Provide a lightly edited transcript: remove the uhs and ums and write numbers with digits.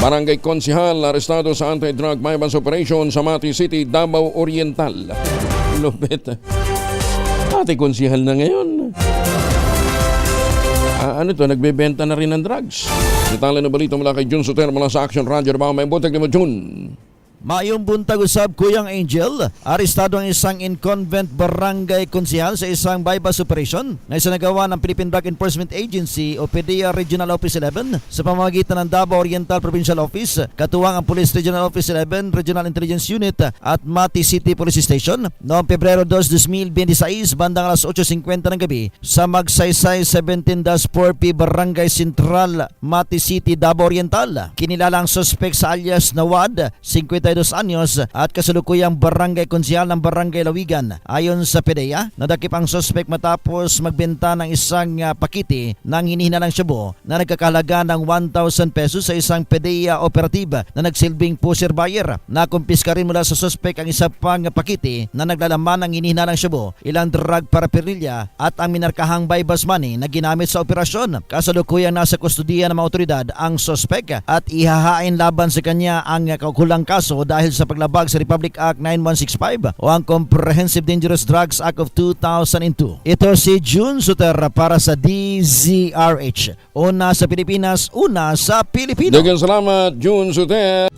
Barangay Konsihal arestado sa anti-drug bypass operation sa Mati City, Davao Oriental. Lupit. Ate Konsihal na ngayon. Ano to, nagbebenta na rin ng drugs. Detalye na balita mula kay Jun Soter mula sa Action Radio. May butag ni mo, Jun. Mayong buntag usab Kuyang Angel, arestado ang isang inconvent barangay konsihal sa isang bypass operation na isinagawa ng Philippine Drug Enforcement Agency o PDEA Regional Office 11 sa pamamagitan ng Davao Oriental Provincial Office, katuwang ang Police Regional Office 11, Regional Intelligence Unit at Mati City Police Station noong Pebrero 2, 2026 bandang alas 8:50 ng gabi sa Magsaysay 17-4P Barangay Central, Mati City, Davao Oriental. Kinilala ang suspect sa alias Nawad, 52 anyos at kasalukuyang barangay konsihal ng Barangay Lawigan. Ayon sa PDEA, nadakip ang suspect matapos magbenta ng isang pakiti ng hinihinalang shabu na nagkakahalaga ng 1,000 pesos sa isang PDEA operative na nagsilbing pusher buyer. Nakumpiska rin mula sa suspect ang isa pang pakiti na naglalaman ng hinihinalang shabu, ilang drug paraphernalia at ang minarkahang bypass money na ginamit sa operasyon. Kasalukuyang nasa kustudiya ng mga otoridad ang suspect at ihahain laban sa kanya ang kaukulang kaso dahil sa paglabag sa Republic Act 9165 o ang Comprehensive Dangerous Drugs Act of 2002. Ito si Jun Soter para sa DZRH. Una sa Pilipinas, una sa Pilipino. Daghang salamat, Jun Soter.